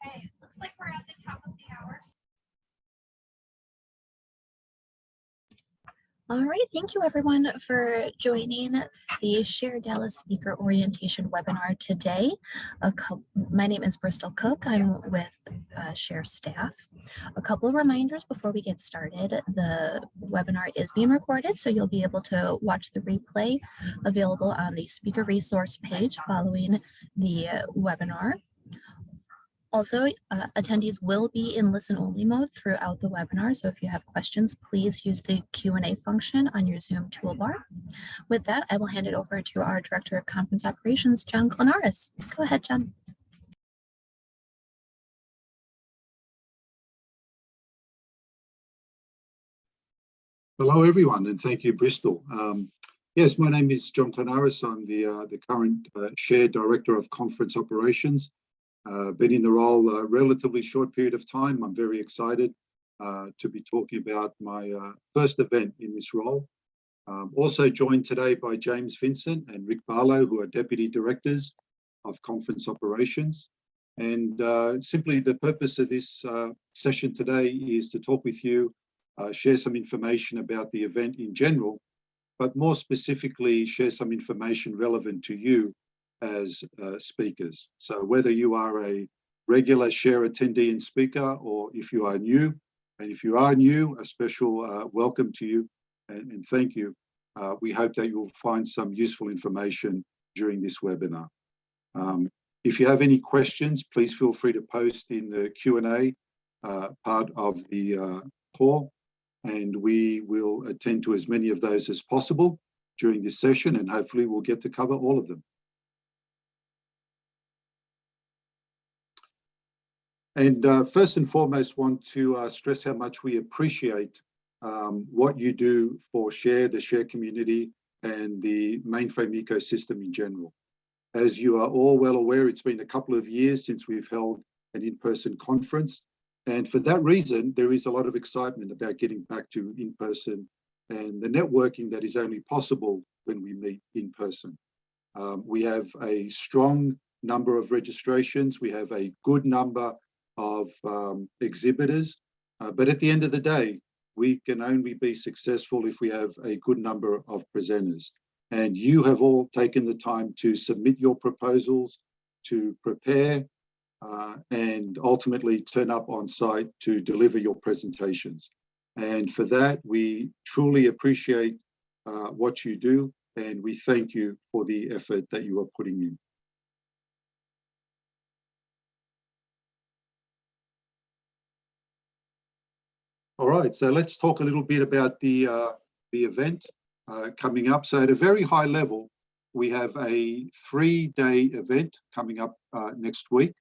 Okay, looks like we're at the top of the hour. All right, thank you everyone for joining the Share Dallas Speaker Orientation webinar today. My name is Bristol Cook. I'm with Share staff. A couple of reminders before we get started. The webinar is being recorded, so you'll be able to watch the replay available on the speaker resource page following the webinar. Also, attendees will be in listen-only mode throughout the webinar, so if you have questions, please use the Q&A function on your Zoom toolbar. With that, I will hand it over to our Director of Conference Operations, John Clanaris. Go ahead, John. Hello, everyone, and thank you, Bristol. Yes, my name is John Clanaris. I'm the current Share Director of Conference Operations. Been in the role a relatively short period of time. I'm very excited to be talking about my first event in this role. Also joined today by James Vincent and Rick Barlow, who are Deputy Directors of Conference Operations. And simply the purpose of this session today is to talk with you, share some information about the event in general, but more specifically share some information relevant to you as speakers. So whether you are a regular Share attendee and speaker, or if you are new, and if you are new, a special welcome to you and thank you. We hope that you'll find some useful information during this webinar. If you have any questions, please feel free to post in the Q&A part of the call, and we will attend to as many of those as possible during this session, and hopefully we'll get to cover all of them. And first and foremost, want to stress how much we appreciate what you do for Share, the Share community, and the mainframe ecosystem in general. As you are all well aware, it's been a couple of years since we've held an in-person conference. And for that reason, there is a lot of excitement about getting back to in-person and the networking that is only possible when we meet in person. We have a strong number of registrations. We have a good number of exhibitors, but at the end of the day, we can only be successful if we have a good number of presenters. And you have all taken the time to submit your proposals, to prepare, and ultimately turn up on site to deliver your presentations. And for that, we truly appreciate what you do, and we thank you for the effort that you are putting in. All right, so let's talk a little bit about the event coming up. So at a very high level, we have a 3-day event coming up next week.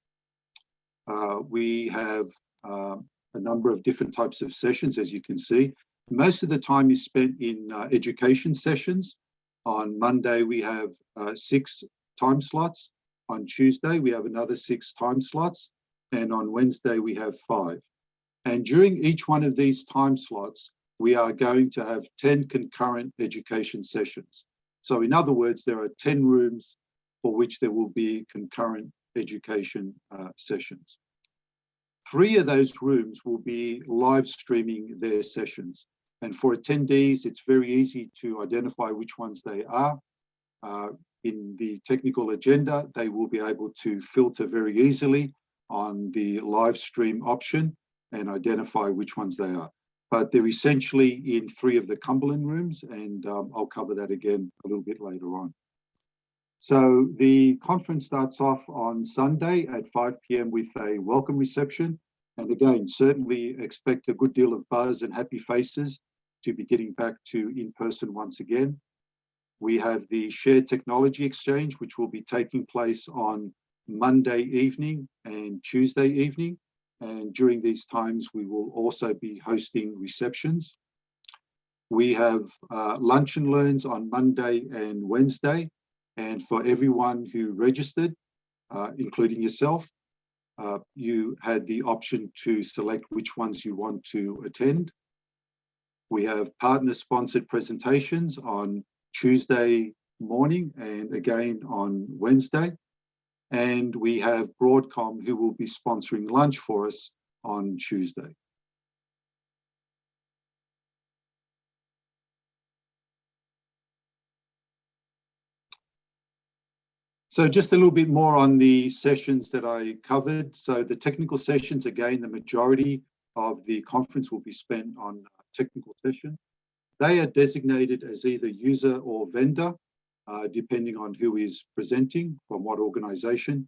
We have a number of different types of sessions, as you can see. Most of the time is spent in education sessions. On Monday, we have 6 time slots. On Tuesday, we have another 6 time slots. And on Wednesday, we have 5. And during each one of these time slots, we are going to have 10 concurrent education sessions. So in other words, there are 10 rooms for which there will be concurrent education sessions. 3 of those rooms will be live streaming their sessions. And for attendees, it's very easy to identify which ones they are. In the technical agenda, they will be able to filter very easily on the live stream option and identify which ones they are. But they're essentially in 3 of the Cumberland rooms, and I'll cover that again a little bit later on. So the conference starts off on Sunday at 5 p.m. with a welcome reception. And again, certainly expect a good deal of buzz and happy faces to be getting back to in-person once again. We have the Share Technology Exchange, which will be taking place on Monday evening and Tuesday evening. And during these times, we will also be hosting receptions. We have lunch and learns on Monday and Wednesday. And for everyone who registered, including yourself, you had the option to select which ones you want to attend. We have partner-sponsored presentations on Tuesday morning and again on Wednesday. and we have Broadcom, who will be sponsoring lunch for us on Tuesday. So just a little bit more on the sessions that I covered. So the technical sessions, again, the majority of the conference will be spent on technical sessions. They are designated as either user or vendor, depending on who is presenting from what organization.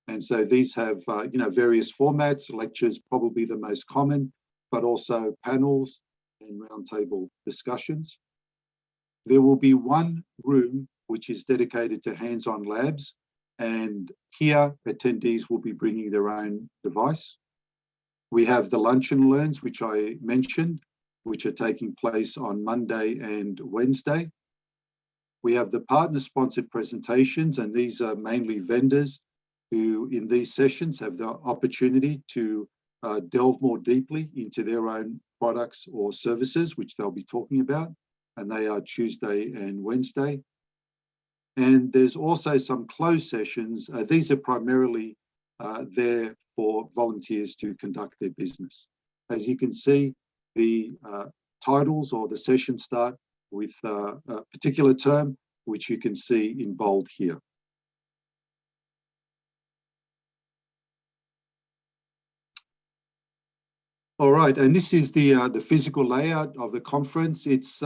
And so these have various formats. Lectures probably the most common, but also panels and roundtable discussions. There will be one room which is dedicated to hands-on labs, and here attendees will be bringing their own device. We have the lunch and learns, which I mentioned, which are taking place on Monday and Wednesday. We have the partner-sponsored presentations, and these are mainly vendors who in these sessions have the opportunity to delve more deeply into their own products or services, which they'll be talking about, and they are Tuesday and Wednesday. And there's also some closed sessions. These are primarily there for volunteers to conduct their business. As you can see, the titles or the sessions start with a particular term, which you can see in bold here. All right, and this is the physical layout of the conference. It's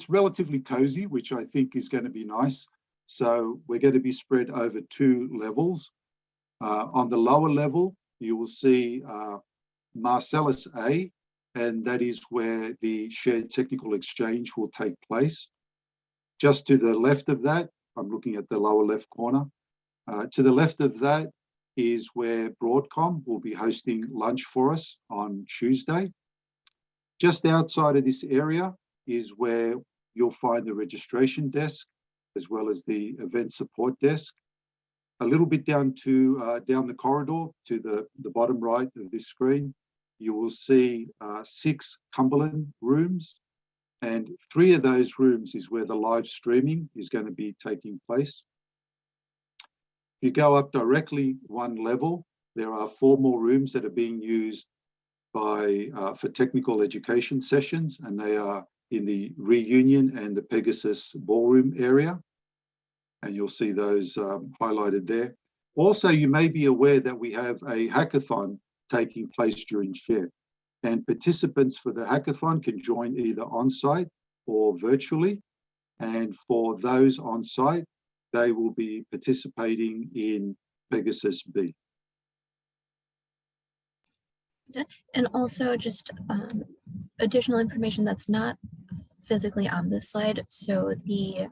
relatively cozy, which I think is going to be nice. So we're going to be spread over 2 levels. On the lower level, you will see Marcellus A, and that is where the shared technical exchange will take place. Just to the left of that, I'm looking at the lower left corner. To the left of that is where Broadcom will be hosting lunch for us on Tuesday. Just outside of this area is where you'll find the registration desk, as well as the event support desk. A little bit down the corridor to the bottom right of this screen, you will see 6 Cumberland rooms, and 3 of those rooms is where the live streaming is going to be taking place. If you go up directly 1 level, there are 4 more rooms that are being used for technical education sessions, and they are in the Reunion and the Pegasus ballroom area. And you'll see those highlighted there. Also, you may be aware that we have a hackathon taking place during SHARE. And participants for the hackathon can join either on-site or virtually. And for those on-site, they will be participating in Pegasus B. And also just additional information that's not physically on this slide. So the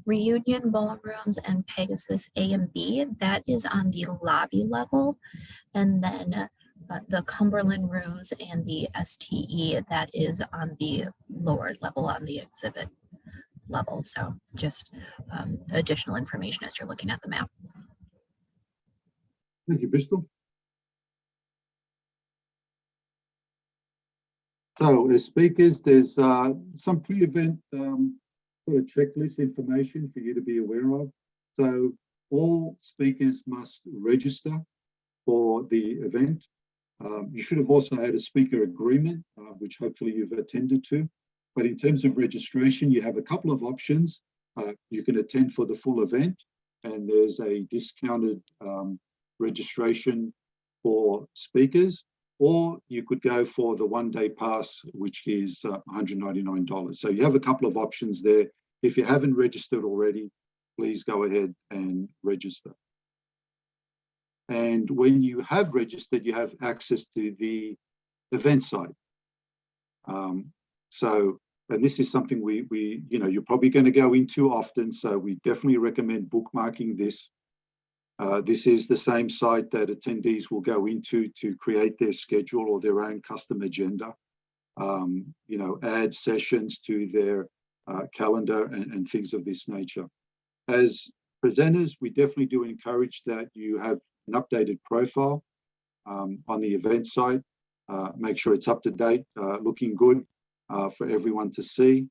Reunion ballrooms and Pegasus A and B, that is on the lobby level. And then the Cumberland rooms and the STE, that is on the lower level on the exhibit level. So just additional information as you're looking at the map. Thank you, Bristol. So as speakers, there's some pre-event sort of checklist information for you to be aware of. So all speakers must register for the event. You should have also had a speaker agreement, which hopefully you've attended to. But in terms of registration, you have a couple of options. You can attend for the full event, and there's a discounted registration for speakers, or you could go for the 1-day pass, which is $199. So you have a couple of options there. If you haven't registered already, please go ahead and register. And when you have registered, you have access to the event site. And this is something you're probably going to go into often, so we definitely recommend bookmarking this. This is the same site that attendees will go into to create their schedule or their own custom agenda, add sessions to their calendar and things of this nature. As presenters, we definitely do encourage that you have an updated profile on the event site. Make sure it's up to date, looking good for everyone to see.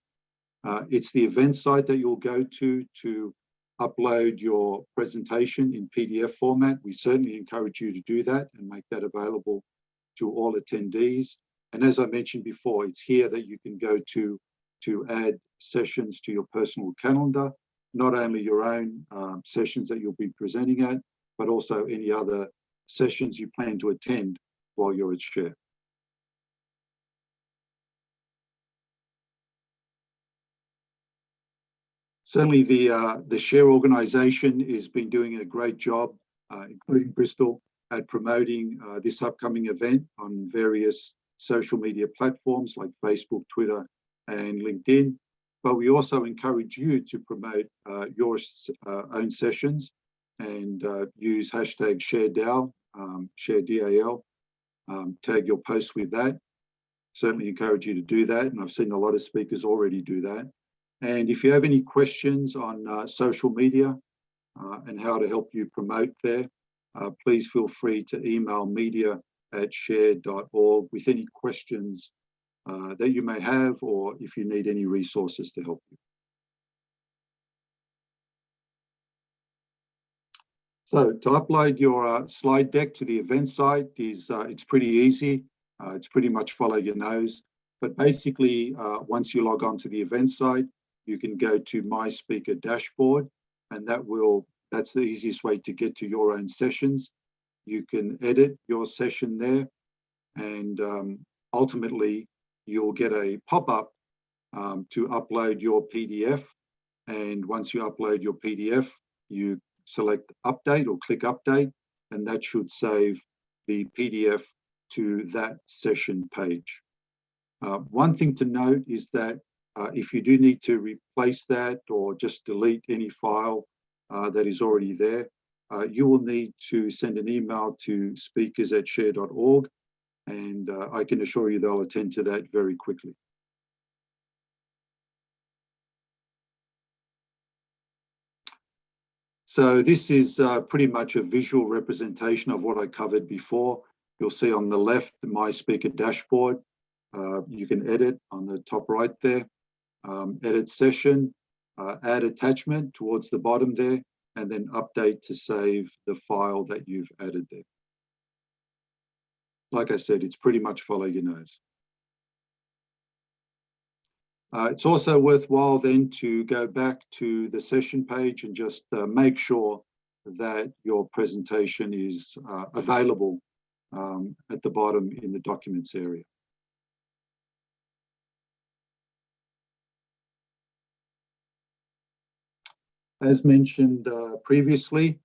It's the event site that you'll go to upload your presentation in PDF format, we certainly encourage you to do that and make that available to all attendees. And as I mentioned before, it's here that you can go to add sessions to your personal calendar, not only your own sessions that you'll be presenting at, but also any other sessions you plan to attend while you're at SHARE. Certainly the SHARE organization has been doing a great job, including Bristol, at promoting this upcoming event on various social media platforms like Facebook, Twitter, and LinkedIn. But we also encourage you to promote your own sessions and use hashtag ShareDAL, ShareDAL, tag your posts with that. Certainly encourage you to do that. And I've seen a lot of speakers already do that. And if you have any questions on social media and how to help you promote there, please feel free to email media@share.org with any questions that you may have, or if you need any resources to help you. So to upload your slide deck to the event site is it's pretty easy. It's pretty much follow your nose. But basically, once you log on to the event site, you can go to My Speaker Dashboard, and that's the easiest way to get to your own sessions. You can edit your session there, and ultimately you'll get a pop-up to upload your PDF. And once you upload your PDF, you select Update or click Update, and that should save the PDF to that session page. One thing to note is that if you do need to replace that or just delete any file that is already there, you will need to send an email to speakers@share.org, and I can assure you they'll attend to that very quickly. So this is pretty much a visual representation of what I covered before. You'll see on the left, My Speaker Dashboard. You can edit on the top right there, edit session, add attachment towards the bottom there, and then update to save the file that you've added there. Like I said, it's pretty much follow your nose. It's also worthwhile then to go back to the session page and just make sure that your presentation is available at the bottom in the documents area. As mentioned previously,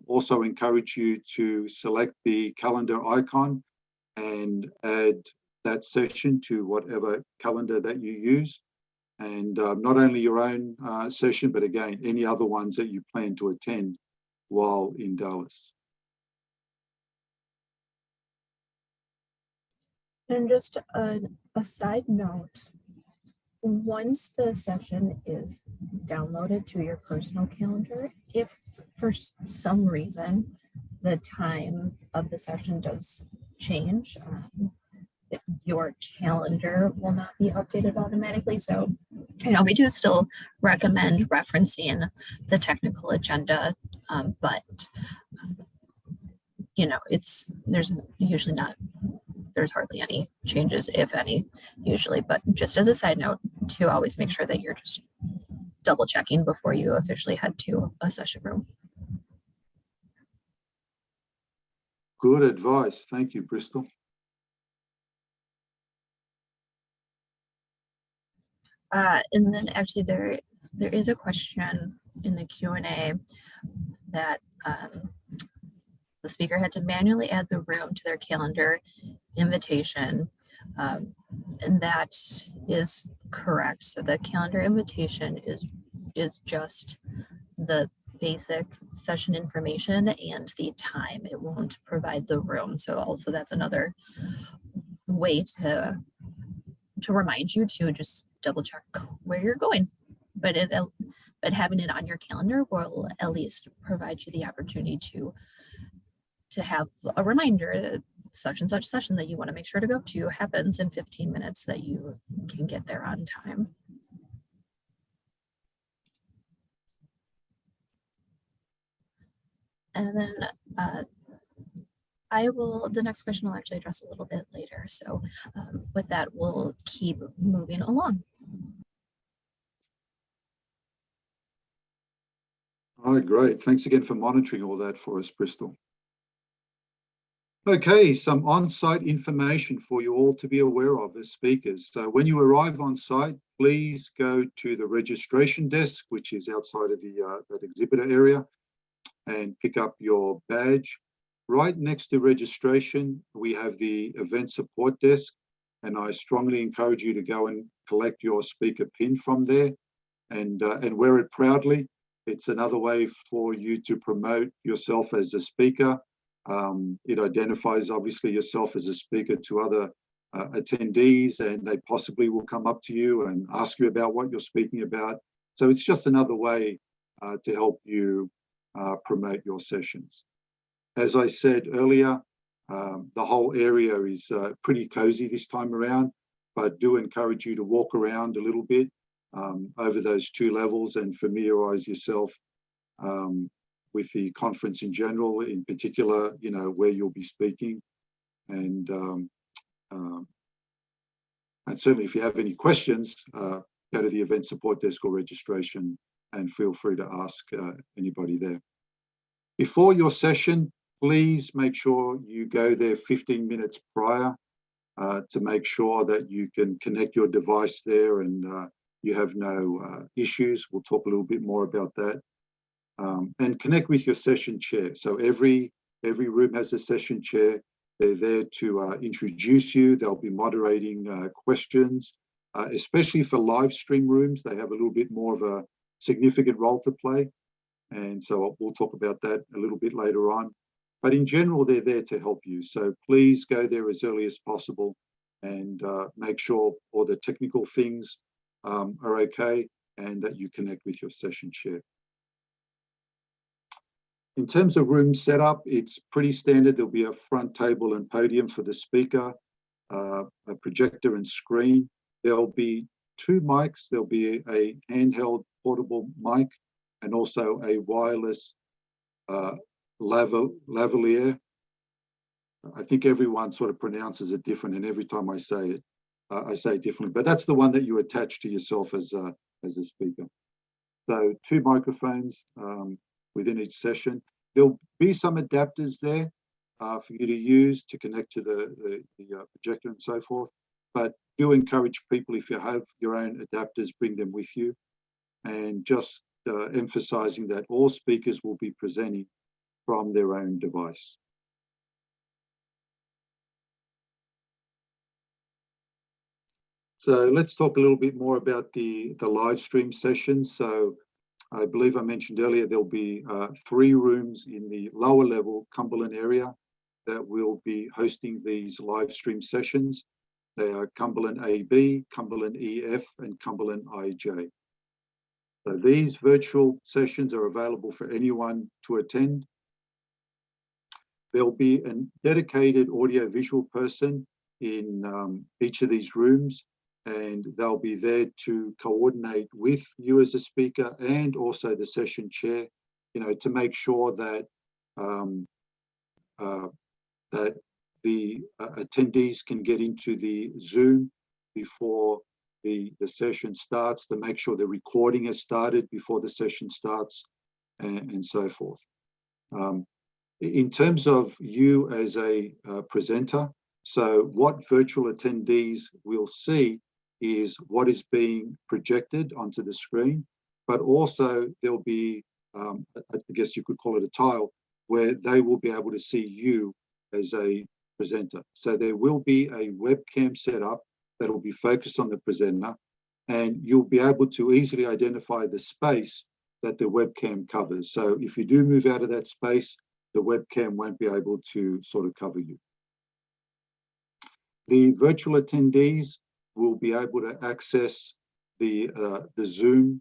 also encourage you to select the calendar icon and add that session to whatever calendar that you use. And not only your own session, but again, any other ones that you plan to attend while in Dallas. And just a side note, once the session is downloaded to your personal calendar, if for some reason the time of the session does change, your calendar will not be updated automatically. So, we do still recommend referencing the technical agenda, but there's hardly any changes, if any, usually. But just as a side note, to always make sure that you're just double checking before you officially head to a session room. Good advice. Thank you, Bristol. And then actually there is a question in the Q&A that the speaker had to manually add the room to their calendar invitation, and that is correct. So the calendar invitation is just the basic session information and the time. It won't provide the room. So also that's another way to remind you to just double check where you're going. But having it on your calendar will at least provide you the opportunity to have a reminder that such and such session that you want to make sure to go to happens in 15 minutes, that you can get there on time. And then the next question will actually address a little bit later. So with that, we'll keep moving along. All right, great. Thanks again for monitoring all that for us, Bristol. Okay, some on-site information for you all to be aware of as speakers. So when you arrive on site, please go to the registration desk, which is outside of that exhibitor area, and pick up your badge. Right next to registration, we have the event support desk, and I strongly encourage you to go and collect your speaker pin from there and wear it proudly. It's another way for you to promote yourself as a speaker. It identifies obviously yourself as a speaker to other attendees, and they possibly will come up to you and ask you about what you're speaking about. So it's just another way to help you promote your sessions. As I said earlier, the whole area is pretty cozy this time around, but do encourage you to walk around a little bit over those two levels and familiarize yourself with the conference in general, in particular, where you'll be speaking. And certainly if you have any questions, go to the event support desk or registration and feel free to ask anybody there. Before your session, please make sure you go there 15 minutes prior to make sure that you can connect your device there and you have no issues. We'll talk a little bit more about that. And connect with your session chair. So every room has a session chair. They're there to introduce you. They'll be moderating questions, especially for live stream rooms. They have a little bit more of a significant role to play. And so we'll talk about that a little bit later on. But in general, they're there to help you. So please go there as early as possible and make sure all the technical things are okay and that you connect with your session chair. In terms of room setup, it's pretty standard. There'll be a front table and podium for the speaker, a projector and screen. There'll be two mics. There'll be a handheld portable mic and also a wireless lavalier. I think everyone sort of pronounces it different, and every time I say it differently. But that's the one that you attach to yourself as a speaker. So two microphones within each session. There'll be some adapters there for you to use to connect to the projector and so forth. But do encourage people, if you have your own adapters, bring them with you. And just emphasizing that all speakers will be presenting from their own device. So let's talk a little bit more about the live stream sessions. So I believe I mentioned earlier, there'll be 3 rooms in the lower level Cumberland area that will be hosting these live stream sessions. They are Cumberland AB, Cumberland EF, and Cumberland IJ. So these virtual sessions are available for anyone to attend. There'll be a dedicated audio-visual person in each of these rooms, and they'll be there to coordinate with you as a speaker and also the session chair, to make sure that that the attendees can get into the Zoom before the session starts, to make sure the recording is started before the session starts, and so forth. In terms of you as a presenter, so what virtual attendees will see is what is being projected onto the screen, but also there'll be, I guess you could call it a tile, where they will be able to see you as a presenter. So there will be a webcam set up that will be focused on the presenter, and you'll be able to easily identify the space that the webcam covers. So if you do move out of that space, the webcam won't be able to sort of cover you. The virtual attendees will be able to access the Zoom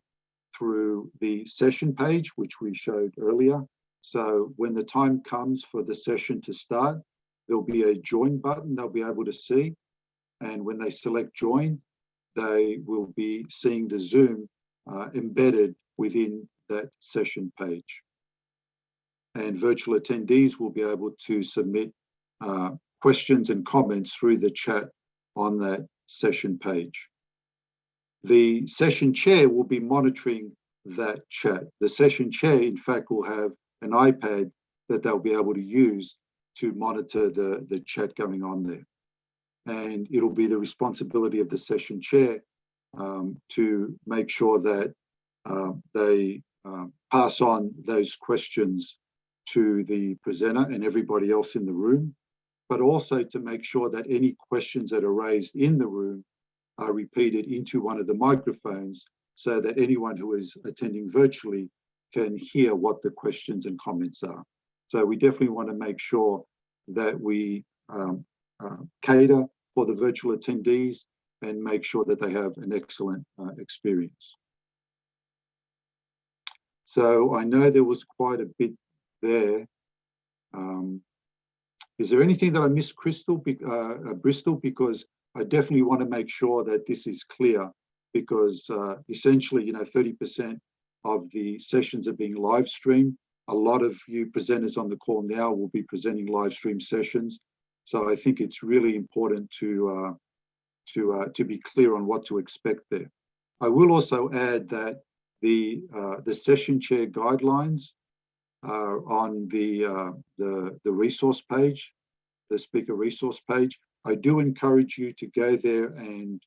through the session page, which we showed earlier. So when the time comes for the session to start, there'll be a join button they'll be able to see. And when they select join, they will be seeing the Zoom embedded within that session page. and virtual attendees will be able to submit questions and comments through the chat on that session page. The session chair will be monitoring that chat. The session chair, in fact, will have an iPad that they'll be able to use to monitor the chat going on there. And it'll be the responsibility of the session chair to make sure that they pass on those questions to the presenter and everybody else in the room, but also to make sure that any questions that are raised in the room are repeated into one of the microphones so that anyone who is attending virtually can hear what the questions and comments are. So we definitely want to make sure that we cater for the virtual attendees and make sure that they have an excellent experience. So I know there was quite a bit there. Is there anything that I missed, Bristol? Because I definitely want to make sure that this is clear, because essentially, 30% of the sessions are being live streamed. A lot of you presenters on the call now will be presenting live stream sessions. So I think it's really important to be clear on what to expect there. I will also add that the session chair guidelines are on the resource page, the speaker resource page. I do encourage you to go there and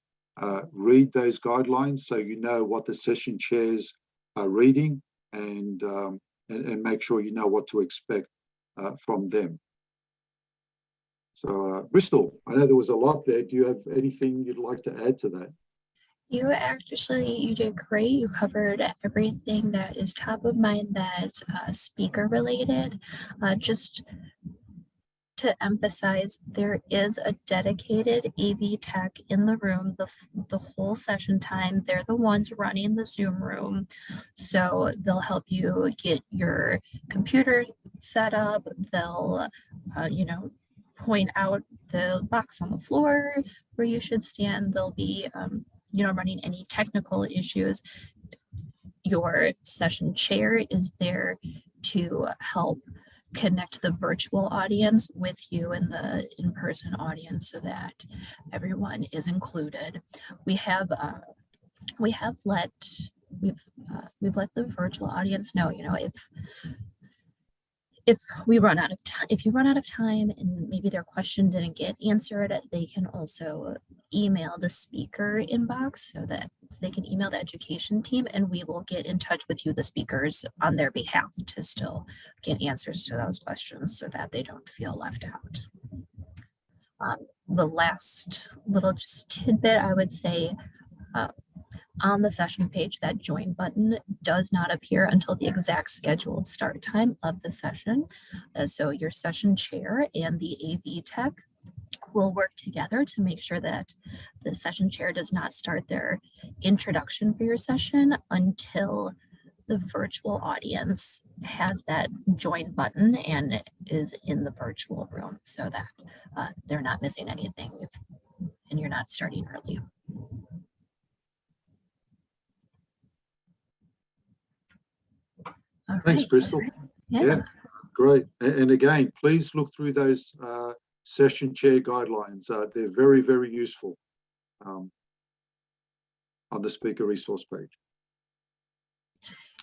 read those guidelines so you know what the session chairs are reading, and make sure you know what to expect from them. So Bristol, I know there was a lot there. Do you have anything you'd like to add to that? You did great. You covered everything that is top of mind that's speaker related. Just to emphasize, there is a dedicated AV tech in the room the whole session time. They're the ones running the Zoom room. So they'll help you get your computer set up. They'll, point out the box on the floor where you should stand. They'll be, running any technical issues. Your session chair is there to help connect the virtual audience with you and the in-person audience so that everyone is included. We've let the virtual audience know, if you run out of time and maybe their question didn't get answered, they can also email the speaker inbox so that they can email the education team, and we will get in touch with you, the speakers, on their behalf to still get answers to those questions so that they don't feel left out. The last little just tidbit I would say, on the session page, that join button does not appear until the exact scheduled start time of the session. So your session chair and the AV tech will work together to make sure that the session chair does not start their introduction for your session until the virtual audience has that join button and is in the virtual room, so that they're not missing anything and you're not starting early. Thanks, Bristol. Yeah, great. And again, please look through those session chair guidelines. They're very, very useful on the speaker resource page.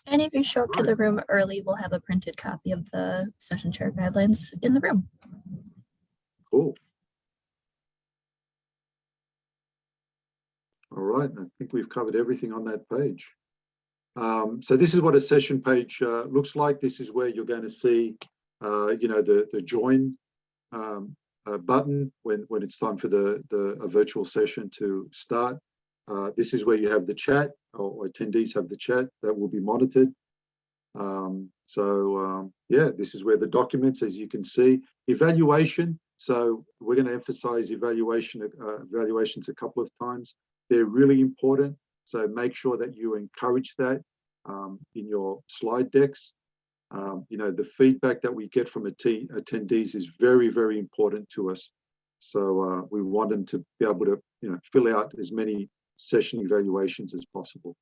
And if you show up to the room early, we'll have a printed copy of the session chair guidelines in the room. Cool. All right, I think we've covered everything on that page. So this is what a session page looks like. This is where you're going to see, the join button when it's time for a virtual session to start. This is where you have the chat, or attendees have the chat that will be monitored. This is where the documents, as you can see, evaluation. So we're going to emphasize evaluations a couple of times. They're really important. So make sure that you encourage that in your slide decks. The feedback that we get from attendees is very, very important to us. So we want them to be able to, fill out as many session evaluations as possible.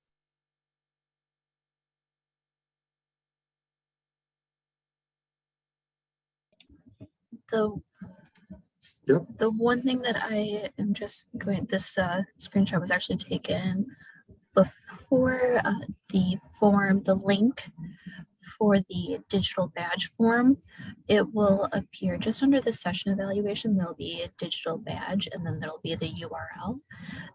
The Yep. the one thing that I am just going, this screenshot was actually taken before the form, the link for the digital badge form. It will appear just under the session evaluation. There'll be a digital badge and then there'll be the URL.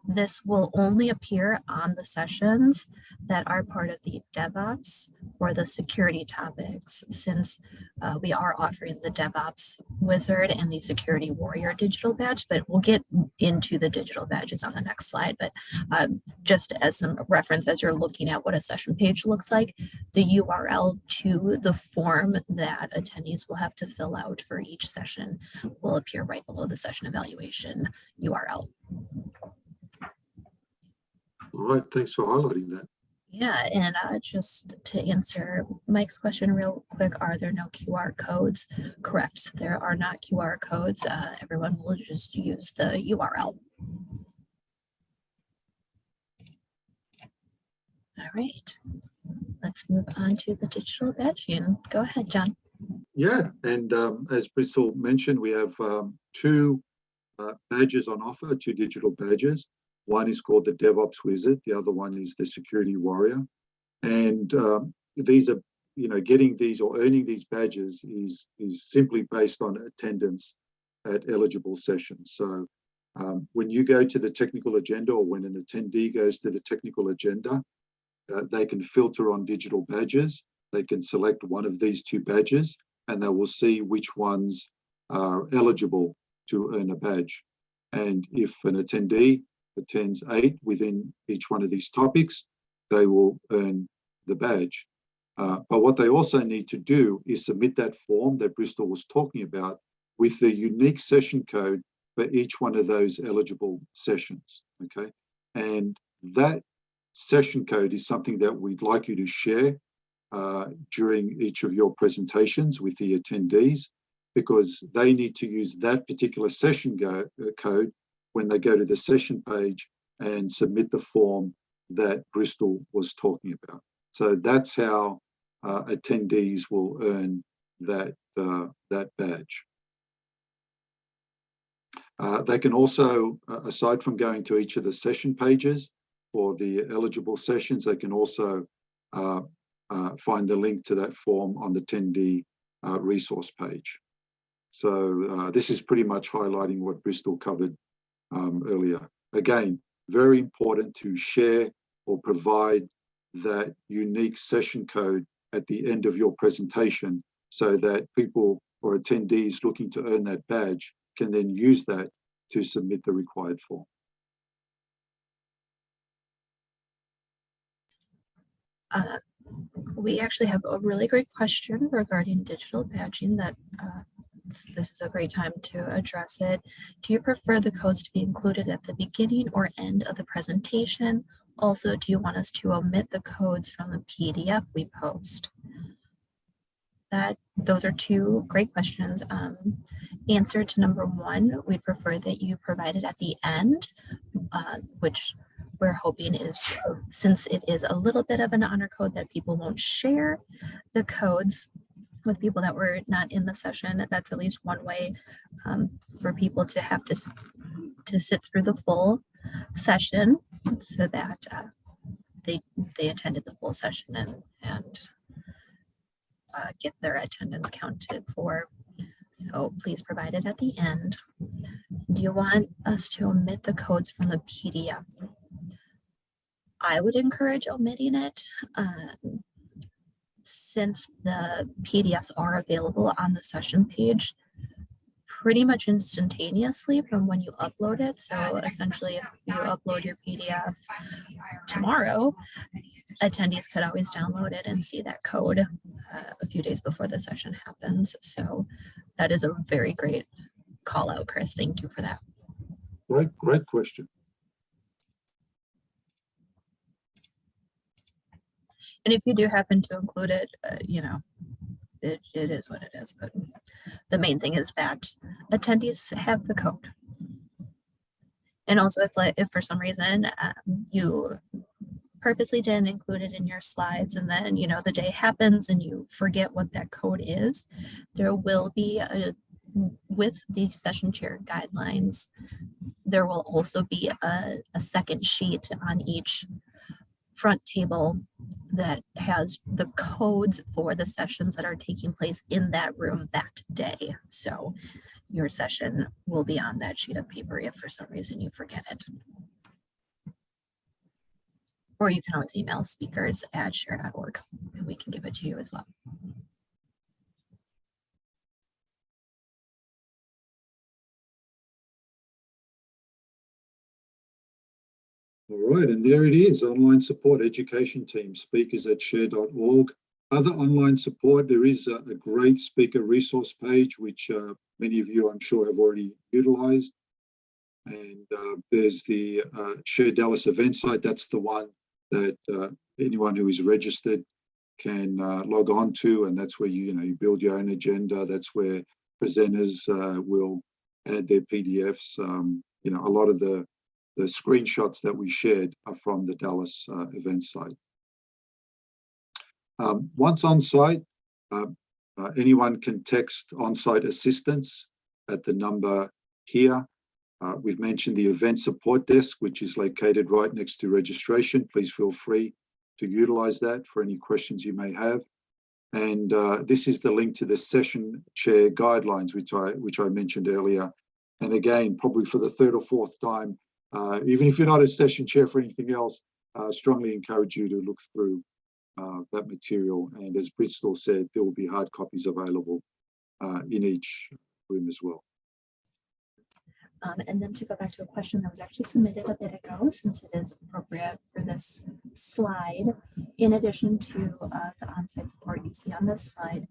This will only appear on the sessions that are part of the DevOps or the security topics, since we are offering the DevOps Wizard and the Security Warrior digital badge, but we'll get into the digital badges on the next slide. But just as some reference, as you're looking at what a session page looks like, the URL to the form that attendees will have to fill out for each session will appear right below the session evaluation URL. All right, thanks for highlighting that. Yeah, and just to answer Mike's question real quick, are there no QR codes? Correct, there are not QR codes. Everyone will just use the URL. All right, let's move on to the digital badging. Go ahead, John. Yeah, and as Bristol mentioned, we have two badges on offer, two digital badges. One is called the DevOps Wizard. The other one is the Security Warrior. And these are, getting these or earning these badges is simply based on attendance at eligible sessions. So when you go to the technical agenda, or when an attendee goes to the technical agenda, they can filter on digital badges. They can select one of these two badges and they will see which ones are eligible to earn a badge. And if an attendee attends 8 within each one of these topics, they will earn the badge. But what they also need to do is submit that form that Bristol was talking about with the unique session code for each one of those eligible sessions, okay? And that session code is something that we'd like you to share during each of your presentations with the attendees, because they need to use that particular session code when they go to the session page and submit the form that Bristol was talking about. So that's how attendees will earn that badge. They can also, aside from going to each of the session pages for the eligible sessions, they can also find the link to that form on the attendee resource page. So this is pretty much highlighting what Bristol covered earlier. Again, very important to share or provide that unique session code at the end of your presentation so that people or attendees looking to earn that badge can then use that to submit the required form. We actually have a really great question regarding digital badging that this is a great time to address it. Do you prefer the codes to be included at the beginning or end of the presentation? Also, do you want us to omit the codes from the PDF we post? Those are two great questions. Answer to number one, we prefer that you provide it at the end, which we're hoping is, since it is a little bit of an honor code, that people won't share the codes with people that were not in the session. That's at least one way for people to have to sit through the full session so that they attended the full session and get their attendance counted for. So please provide it at the end. Do you want us to omit the codes from the PDF? I would encourage omitting it. Since the PDFs are available on the session page pretty much instantaneously from when you upload it. So essentially, if you upload your PDF tomorrow, attendees could always download it and see that code a few days before the session happens. So that is a very great call out, Chris. Thank you for that. Great question. And if you do happen to include it, it is what it is. But the main thing is that attendees have the code. And also, if for some reason you purposely didn't include it in your slides, and then the day happens and you forget what that code is, there will be a with the session chair guidelines, there will also be a second sheet on each front table that has the codes for the sessions that are taking place in that room that day. So your session will be on that sheet of paper if for some reason you forget it. Or you can always email speakers@share.org and we can give it to you as well. All right, and there it is, online support education team, speakers@share.org. Other online support, there is a great speaker resource page, which many of you I'm sure have already utilized. And there's the Share Dallas event site. That's the one that anyone who is registered can log on to, and that's where you build your own agenda. That's where presenters will add their PDFs. A lot of the screenshots that we shared are from the Dallas event site. Once on site, anyone can text on-site assistance at the number here. We've mentioned the event support desk, which is located right next to registration. Please feel free to utilize that for any questions you may have. And this is the link to the session chair guidelines, which I mentioned earlier. And again, probably for the third or fourth time, even if you're not a session chair for anything else, strongly encourage you to look through that material. And as Bristol said, there will be hard copies available in each room as well. And then to go back to a question that was actually submitted a bit ago, since it is appropriate for this slide, in addition to the on-site support you see on this slide,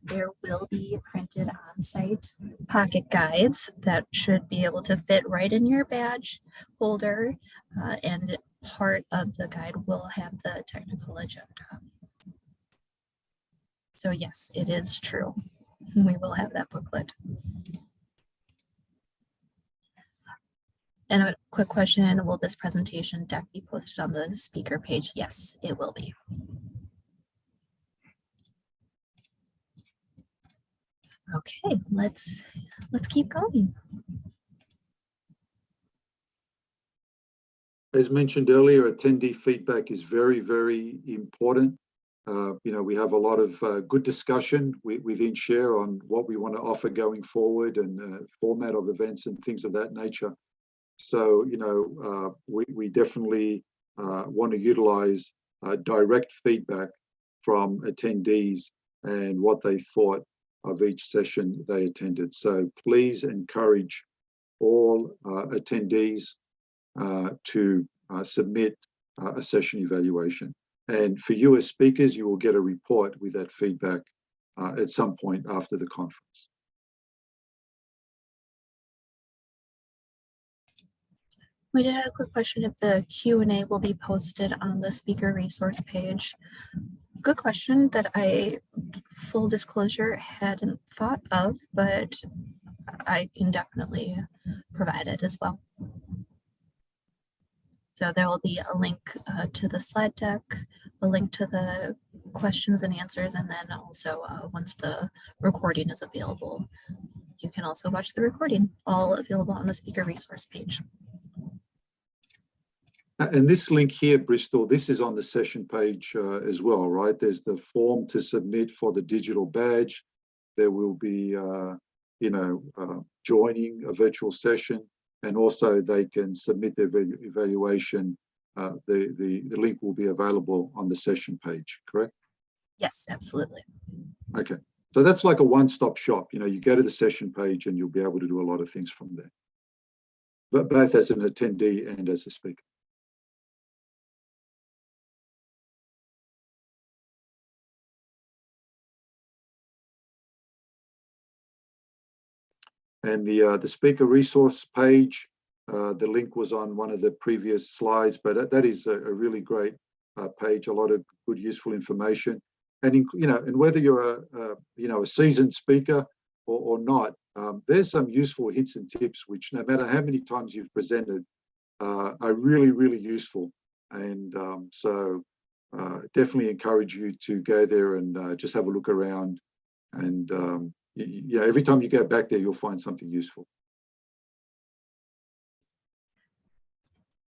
there will be printed on-site pocket guides that should be able to fit right in your badge holder, and part of the guide will have the technical agenda. So yes, it is true. We will have that booklet. And a quick question, will this presentation deck be posted on the speaker page? Yes, it will be. Okay, let's keep going. As mentioned earlier, attendee feedback is very, very important. We have a lot of good discussion within Share on what we want to offer going forward and format of events and things of that nature. So, we definitely want to utilize direct feedback from attendees and what they thought of each session they attended. So please encourage all attendees to submit a session evaluation. And for you as speakers, you will get a report with that feedback at some point after the conference. We did have a quick question if the Q&A will be posted on the speaker resource page. Good question that I, full disclosure, hadn't thought of, but I can definitely provide it as well. So there will be a link to the slide deck, a link to the questions and answers, and then also once the recording is available, you can also watch the recording, all available on the speaker resource page. And this link here, Bristol, this is on the session page as well, right? There's the form to submit for the digital badge. There will be, joining a virtual session, and also they can submit their evaluation. The link will be available on the session page, correct? Yes, absolutely. Okay, so that's like a one-stop shop. You go to the session page and you'll be able to do a lot of things from there, but both as an attendee and as a speaker. And the speaker resource page, the link was on one of the previous slides, but that is a really great page, a lot of good, useful information. And and whether you're a seasoned speaker or not, there's some useful hints and tips which, no matter how many times you've presented, are really, really useful. And so definitely encourage you to go there and just have a look around and yeah, every time you go back there, you'll find something useful.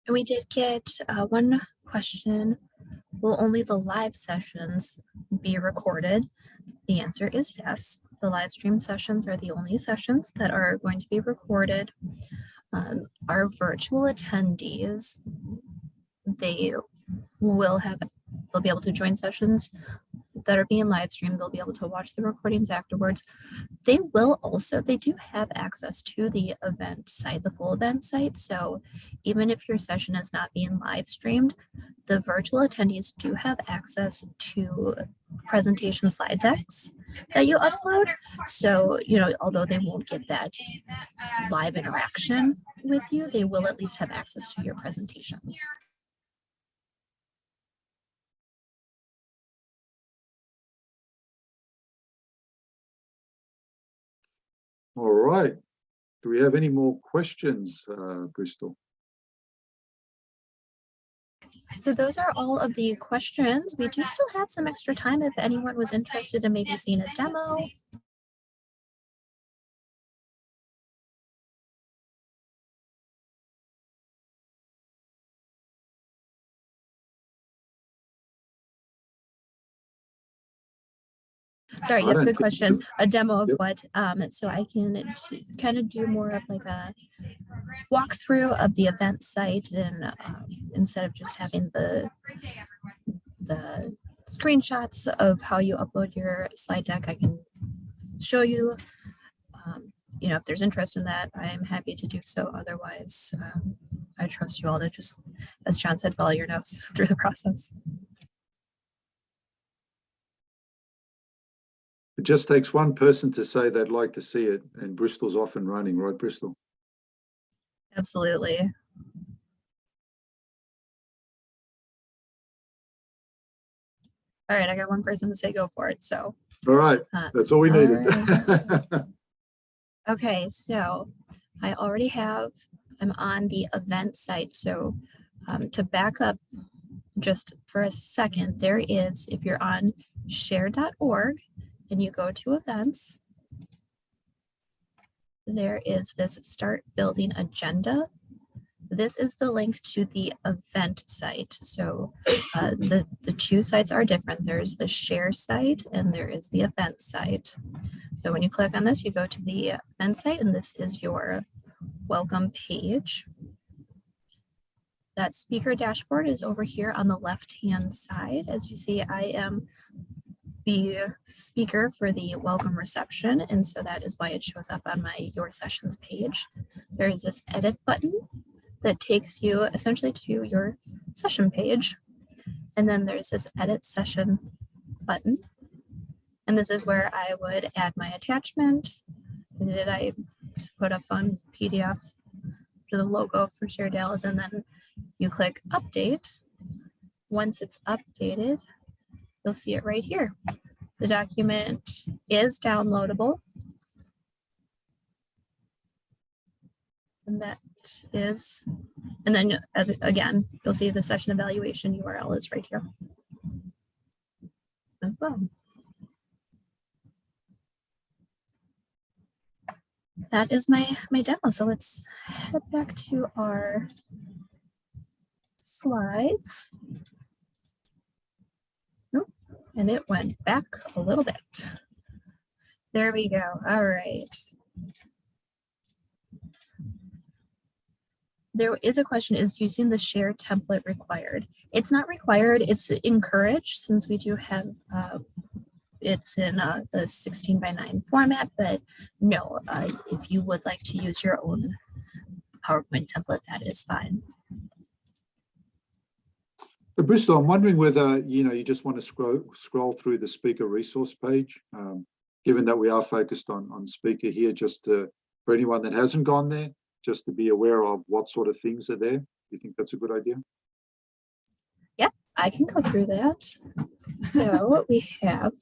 And we did get one question. Will only the live sessions be recorded? The answer is yes. The live stream sessions are the only sessions that are going to be recorded. Our virtual attendees, they'll be able to join sessions that are being live streamed. They'll be able to watch the recordings afterwards. They do have access to the event site, the full event site. So even if your session is not being live streamed, the virtual attendees do have access to presentation slide decks that you upload. So, although they won't get that live interaction with you, they will at least have access to your presentations. All right. Do we have any more questions, Bristol? So those are all of the questions. We do still have some extra time if anyone was interested in maybe seeing a demo. Sorry, yes, good question. A demo of what? So I can kind of do more of like a walkthrough of the event site, and instead of just having the screenshots of how you upload your slide deck, I can show you. If there's interest in that, I'm happy to do so. Otherwise, I trust you all to just, as John said, follow your notes through the process. It just takes one person to say they'd like to see it, and Bristol's off and running, right, Bristol? Absolutely. All right, I got one person to say go for it. So. All right, that's all we needed. Right. Okay, so I'm on the event site. So to back up just for a second, there is, if you're on share.org and you go to events, there is this start building agenda. This is the link to the event site. So the two sites are different. There's the share site and there is the event site. So when you click on this, you go to the event site, and this is your welcome page. That speaker dashboard is over here on the left-hand side. As you see, I am the speaker for the welcome reception, and so that is why it shows up on my Your Sessions page. There is this edit button that takes you essentially to your session page. And then there's this edit session button. And this is where I would add my attachment. Did I put a fun PDF to the logo for Share Dallas, and then you click update. Once it's updated, you'll see it right here. The document is downloadable. And that is, and then again, you'll see the session evaluation URL is right here as well. That is my demo. So let's head back to our slides. Nope, and it went back a little bit. There we go. All right. There is a question, is using the share template required? It's not required, it's encouraged, since we do have, it's in the 16:9 format, but no, if you would like to use your own PowerPoint template, that is fine. So Bristol, I'm wondering whether, you just want to scroll through the speaker resource page, given that we are focused on speaker here, just for anyone that hasn't gone there, just to be aware of what sort of things are there. Do you think that's a good idea? Yeah, I can go through that. So what we have,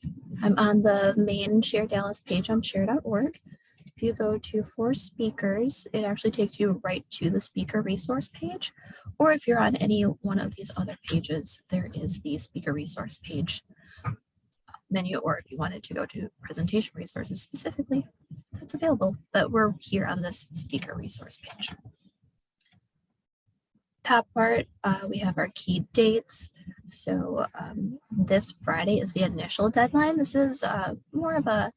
I'm on the main Share Dallas page on share.org. If you go to for speakers, it actually takes you right to the speaker resource page. Or if you're on any one of these other pages, there is the speaker resource page menu, or if you wanted to go to presentation resources specifically, that's available. But we're here on this speaker resource page. Top part, we have our key dates. So this Friday is the initial deadline. This is more of a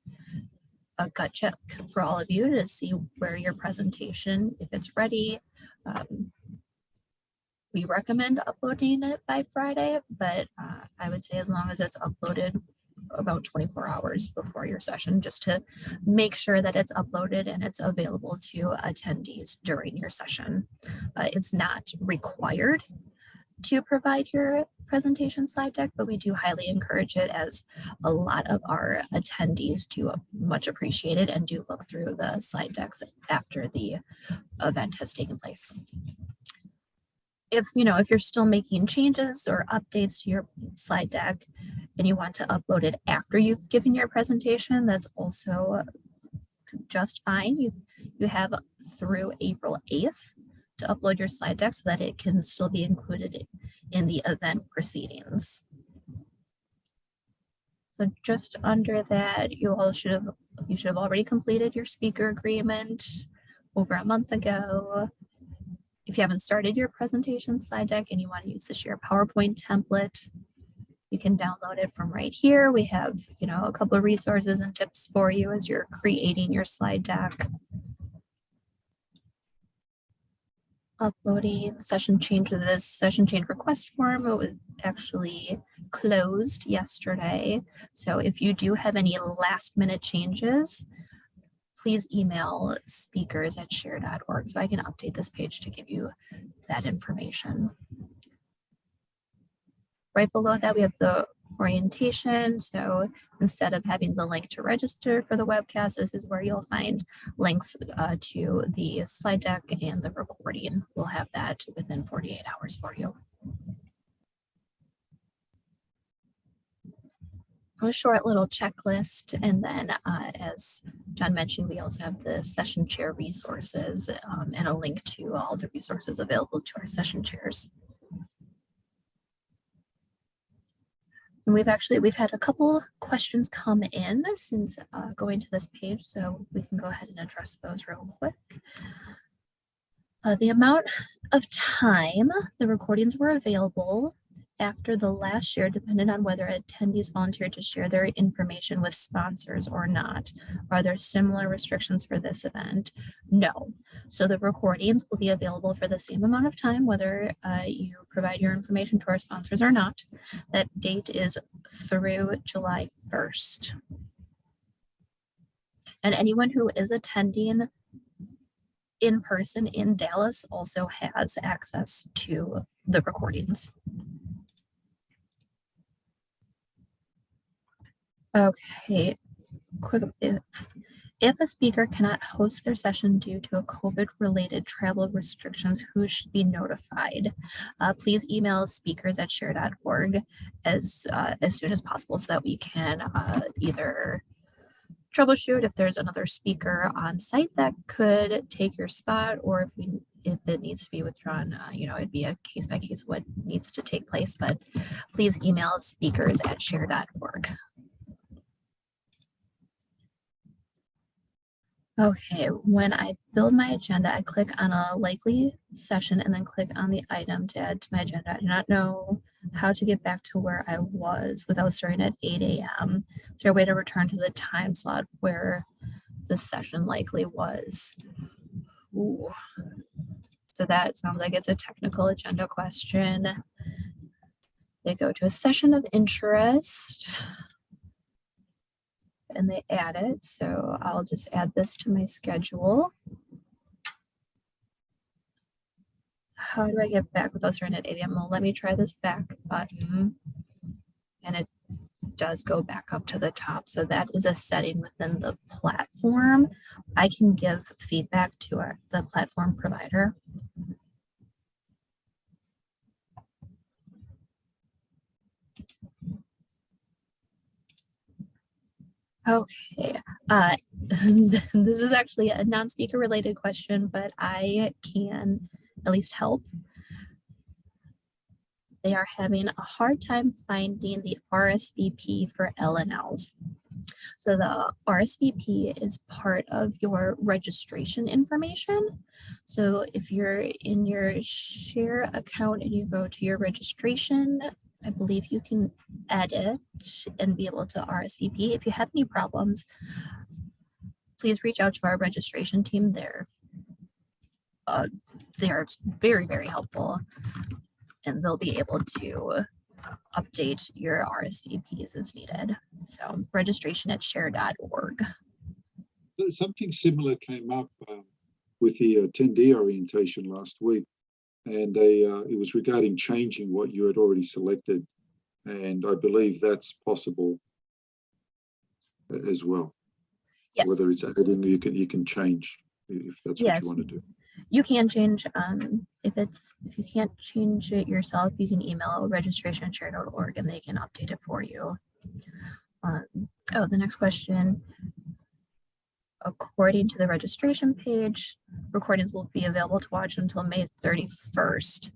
gut check for all of you to see where your presentation, if it's ready. We recommend uploading it by Friday, but I would say as long as it's uploaded about 24 hours before your session, just to make sure that it's uploaded and it's available to attendees during your session. It's not required to provide your presentation slide deck, but we do highly encourage it, as a lot of our attendees do much appreciate it and do look through the slide decks after the event has taken place. If you're still making changes or updates to your slide deck and you want to upload it after you've given your presentation, that's also just fine. You have through April 8th to upload your slide deck so that it can still be included in the event proceedings. So just under that, you should have already completed your speaker agreement over a month ago. If you haven't started your presentation slide deck and you want to use the Share PowerPoint template, you can download it from right here. We have, a couple of resources and tips for you as you're creating your slide deck. Uploading session change to this session change request form. It was actually closed yesterday. So if you do have any last minute changes, please email speakers@share.org so I can update this page to give you that information. Right below that, we have the orientation. So instead of having the link to register for the webcast, this is where you'll find links to the slide deck and the recording. We'll have that within 48 hours for you. A short little checklist, and then as John mentioned, we also have the session chair resources and a link to all the resources available to our session chairs. And we've had a couple questions come in since going to this page, so we can go ahead and address those real quick. The amount of time the recordings were available after the last share depended on whether attendees volunteered to share their information with sponsors or not. Are there similar restrictions for this event? No. So the recordings will be available for the same amount of time, whether you provide your information to our sponsors or not. That date is through July 1st. And anyone who is attending in person in Dallas also has access to the recordings. Okay, quick. If a speaker cannot host their session due to a COVID-related travel restrictions, who should be notified? Please email speakers@share.org as soon as possible so that we can either troubleshoot if there's another speaker on site that could take your spot, or if it needs to be withdrawn, it'd be a case by case what needs to take place. But please email speakers@share.org. Okay, when I build my agenda, I click on a likely session and then click on the item to add to my agenda. I do not know how to get back to where I was without starting at 8 a.m. Is there a way to return to the time slot where the session likely was? Ooh. So that sounds like it's a technical agenda question. They go to a session of interest and they add it. So I'll just add this to my schedule. How do I get back without starting at 8 a.m.? Well, let me try this back button. And it does go back up to the top. So that is a setting within the platform. I can give feedback to the platform provider. Okay, this is actually a non-speaker related question, but I can at least help. they are having a hard time finding the RSVP for LNLs. So the RSVP is part of your registration information. So if you're in your share account and you go to your registration, I believe you can edit and be able to RSVP. If you have any problems, please reach out to our registration team. They're very, very helpful, and they'll be able to update your RSVPs as needed. So registration@share.org. Something similar came up with the attendee orientation last week, and it was regarding changing what you had already selected, and I believe that's possible as well. Yes. Whether it's adding, you can change if that's what you want to do. You can change. If you can't change it yourself, you can email registration@share.org and they can update it for you. The next question. According to the registration page, recordings will be available to watch until May 31st.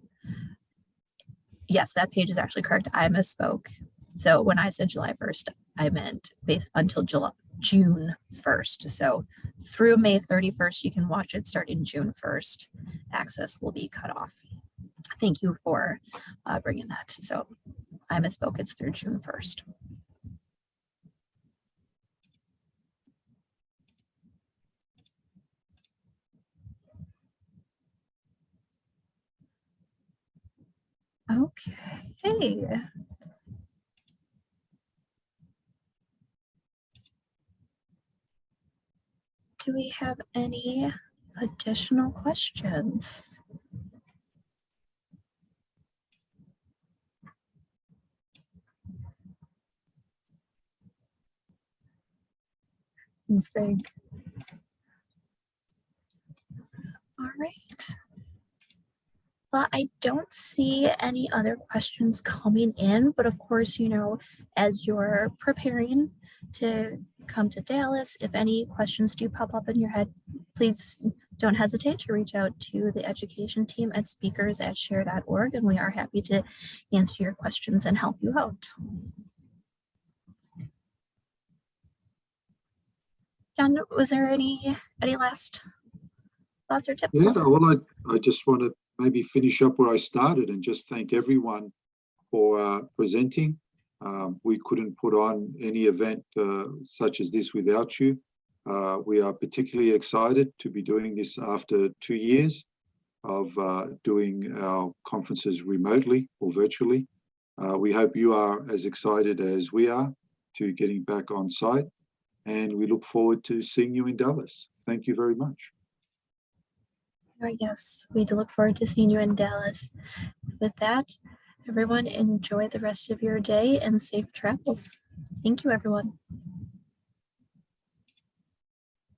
Yes, that page is actually correct. I misspoke. So when I said July 1st, I meant until June 1st. So through May 31st, you can watch it. Starting June 1st, access will be cut off. Thank you for bringing that. So I misspoke. It's through June 1st. Okay. Do we have any additional questions? It's big. All right. Well, I don't see any other questions coming in, but of course, as you're preparing to come to Dallas, if any questions do pop up in your head, please don't hesitate to reach out to the education team at speakers@share.org, and we are happy to answer your questions and help you out. John, was there any last thoughts or tips? Yeah, well, I just want to maybe finish up where I started and just thank everyone for presenting. We couldn't put on any event such as this without you. We are particularly excited to be doing this after 2 years of doing our conferences remotely or virtually. We hope you are as excited as we are to getting back on site, and we look forward to seeing you in Dallas. Thank you very much. Yes, we do look forward to seeing you in Dallas. With that, everyone, enjoy the rest of your day and safe travels. Thank you, everyone.